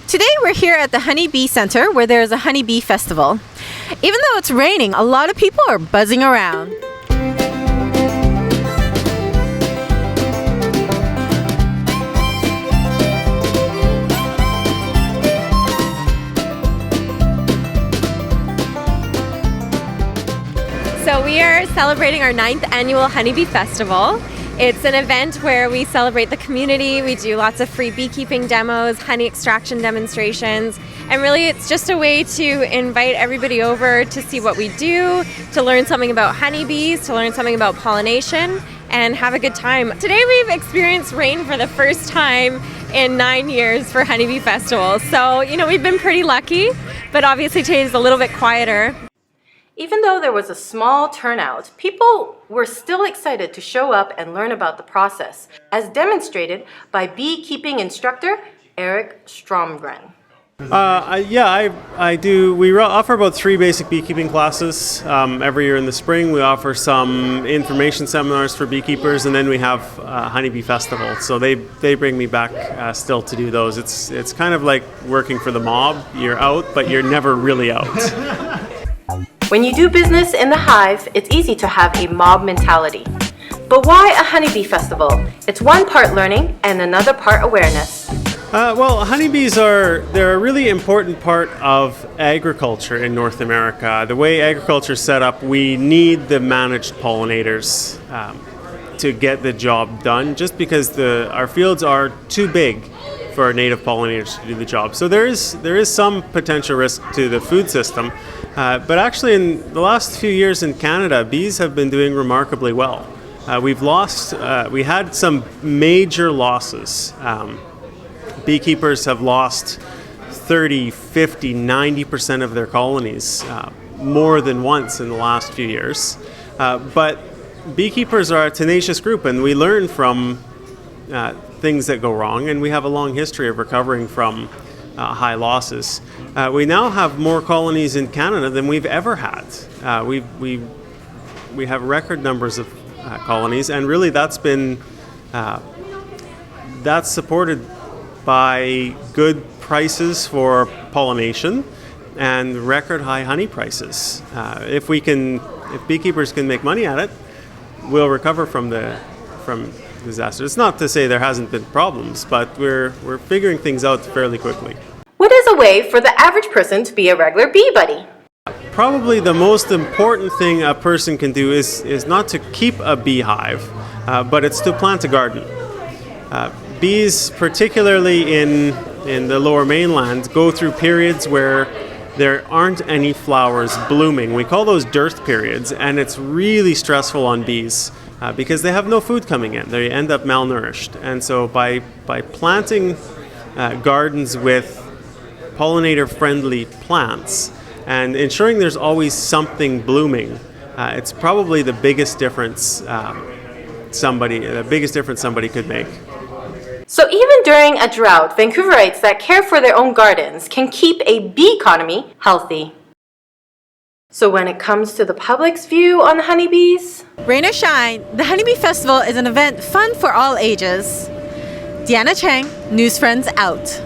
Today we're here at the Honeybee Center where there's a Honeybee Festival. Even though it's raining, a lot of people are buzzing around. So we are celebrating our 9th annual Honeybee Festival. It's an event where we celebrate the community, we do lots of free beekeeping demos, honey extraction demonstrations, and really it's just a way to invite everybody over to see what we do, to learn something about honeybees, to learn something about pollination, and have a good time. Today we've experienced rain for the first time in 9 years for Honeybee Festival. So, we've been pretty lucky, but obviously today is a little bit quieter. Even though there was a small turnout, people were still excited to show up and learn about the process, as demonstrated by beekeeping instructor Eric Stromgren. I do. We offer about 3 basic beekeeping classes every year in the spring. We offer some information seminars for beekeepers, and then we have Honeybee Festival. So they bring me back still to do those. It's kind of like working for the mob. You're out, but you're never really out. When you do business in the Hive, it's easy to have a mob mentality. But why a Honeybee Festival? It's one part learning and another part awareness. Honeybees they're a really important part of agriculture in North America. The way agriculture is set up, we need the managed pollinators to get the job done, just because our fields are too big for our native pollinators to do the job. So there is some potential risk to the food system. But actually, in the last few years in Canada, bees have been doing remarkably well. We had some major losses. Beekeepers have lost 30, 50, 90% of their colonies more than once in the last few years. But beekeepers are a tenacious group, and we learn from things that go wrong, and we have a long history of recovering from high losses. We now have more colonies in Canada than we've ever had. We have record numbers of colonies, and really that's supported by good prices for pollination and record high honey prices. If beekeepers can make money at it, we'll recover from disaster. It's not to say there hasn't been problems, but we're figuring things out fairly quickly. What is a way for the average person to be a regular bee buddy? Probably the most important thing a person can do is not to keep a beehive, but it's to plant a garden. Bees, particularly in the lower mainland, go through periods where there aren't any flowers blooming. We call those dearth periods, and it's really stressful on bees because they have no food coming in. They end up malnourished. And so by planting gardens with pollinator-friendly plants and ensuring there's always something blooming, it's probably the biggest difference somebody could make. So even during a drought, Vancouverites that care for their own gardens can keep a bee economy healthy. So when it comes to the public's view on honeybees, Rain or shine, the Honeybee Festival is an event fun for all ages. Deanna Chang, News Friends out.